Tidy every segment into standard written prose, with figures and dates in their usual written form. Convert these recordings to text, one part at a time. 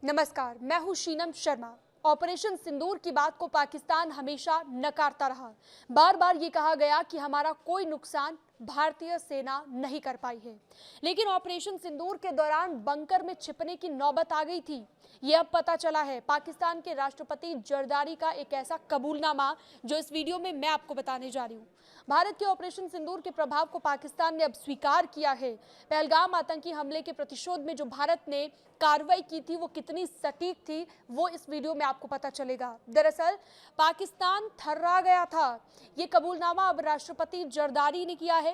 नमस्कार, मैं हूं शीनम शर्मा। ऑपरेशन सिंदूर की बात को पाकिस्तान हमेशा नकारता रहा। बार बार ये कहा गया कि हमारा कोई नुकसान भारतीय सेना नहीं कर पाई है, लेकिन ऑपरेशन सिंदूर के दौरान बंकर में छिपने की नौबत आ गई थी। ये अब पता चला है। पाकिस्तान के राष्ट्रपति जरदारी का एक ऐसा कबूलनामा जो इस वीडियो में मैं आपको बताने जा रही हूँ। भारत के ऑपरेशन सिंदूर के प्रभाव को पाकिस्तान ने अब स्वीकार किया है। पहलगाम आतंकी हमले के प्रतिशोध में जो भारत ने कार्रवाई की थी वो कितनी सटीक थी वो इस वीडियो में आपको पता चलेगा। दरअसल पाकिस्तान थर्रा गया था। ये कबूलनामा अब राष्ट्रपति जरदारी ने किया है।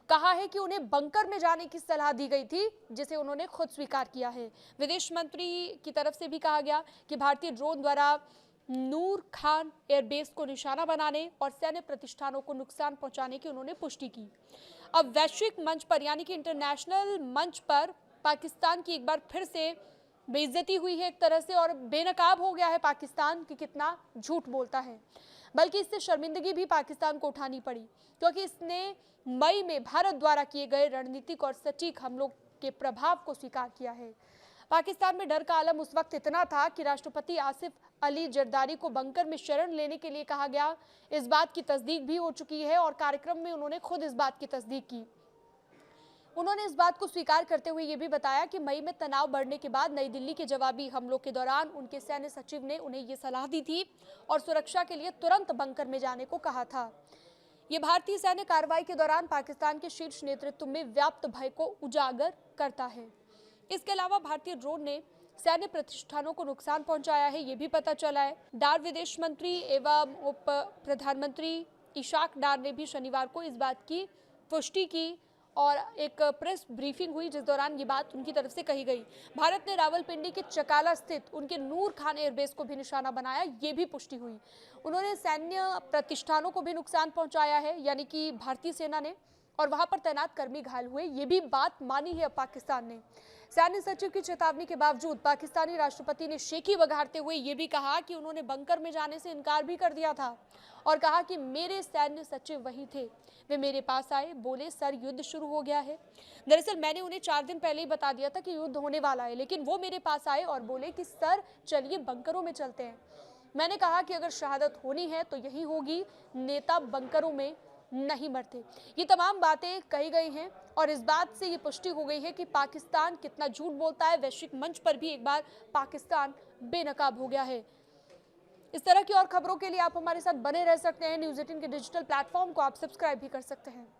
कहा है कि उन्हें बंकर में जाने की सलाह दी गई थी, जिसे उन्होंने खुद स्वीकार किया है। विदेश मंत्री की तरफ से भी कहा गया कि भारतीय ड्रोन द्वारा नूर खान एयरबेस को निशाना बनाने और सैन्य प्रतिष्ठानों को नुकसान पहुंचाने की उन्होंने पुष्टि की। अब वैश्विक मंच पर यानी कि इंटरनेशनल मंच पर पाकिस्तान की एक बार फिर से बेइज्जती हुई है एक तरह से, और बेनकाब हो गया है पाकिस्तान कि कितना झूठ बोलता है। बल्कि इससे शर्मिंदगी भी पाकिस्तान को उठानी पड़ी, क्योंकि इसने मई में भारत द्वारा किए गए रणनीतिक और सटीक हमलों के प्रभाव को स्वीकार किया है। पाकिस्तान में डर का आलम उस वक्त इतना था कि राष्ट्रपति आसिफ अली जरदारी को बंकर में शरण लेने के लिए कहा गया। इस बात की तस्दीक भी हो चुकी है और कार्यक्रम में उन्होंने खुद इस बात की तस्दीक की। उन्होंने इस बात को स्वीकार करते हुए ये भी बताया कि मई में तनाव बढ़ने के बाद नई दिल्ली के जवाबी हमलों के दौरान उनके सैन्य सचिव ने उन्हें ये सलाह दी थी और सुरक्षा के लिए तुरंत बंकर में जाने को कहा था। ये भारतीय सैन्य कार्रवाई के दौरान पाकिस्तान के शीर्ष नेतृत्व में व्याप्त भय को उजागर करता है। इसके अलावा भारतीय ड्रोन ने सैन्य प्रतिष्ठानों को नुकसान पहुंचाया है, ये भी पता चला है। डार विदेश मंत्री एवं उप प्रधानमंत्री इशाक डार ने भी शनिवार को इस बात की पुष्टि की और एक प्रेस ब्रीफिंग हुई जिस दौरान ये बात उनकी तरफ से कही गई। भारत ने रावलपिंडी के चकाला स्थित उनके नूर खान एयरबेस को भी निशाना बनाया, ये भी पुष्टि हुई। उन्होंने सैन्य प्रतिष्ठानों को भी नुकसान पहुंचाया है, यानी कि भारतीय सेना ने, और वहां पर तैनात कर्मी घायल हुए, ये भी बात मानी है पाकिस्तान ने। सैन्य सचिव की चेतावनी के बावजूद पाकिस्तानी राष्ट्रपति ने शेखी बघारते हुए ये भी कहा कि उन्होंने बंकर में जाने से इनकार भी कर दिया था और कहा कि मेरे सैन्य सचिव वही थे, वे मेरे पास आए, बोले सर युद्ध शुरू हो गया है। दरअसल मैंने उन्हें 4 दिन पहले ही बता दिया था कि युद्ध होने वाला है, लेकिन वो मेरे पास आए और बोले कि सर चलिए बंकरों में चलते हैं। मैंने कहा कि अगर शहादत होनी है तो यही होगी, नेता बंकरों में नहीं मरते। ये तमाम बातें कही गई हैं और इस बात से ये पुष्टि हो गई है कि पाकिस्तान कितना झूठ बोलता है। वैश्विक मंच पर भी एक बार पाकिस्तान बेनकाब हो गया है। इस तरह की और खबरों के लिए आप हमारे साथ बने रह सकते हैं। न्यूज़ 18 के डिजिटल प्लेटफॉर्म को आप सब्सक्राइब भी कर सकते हैं।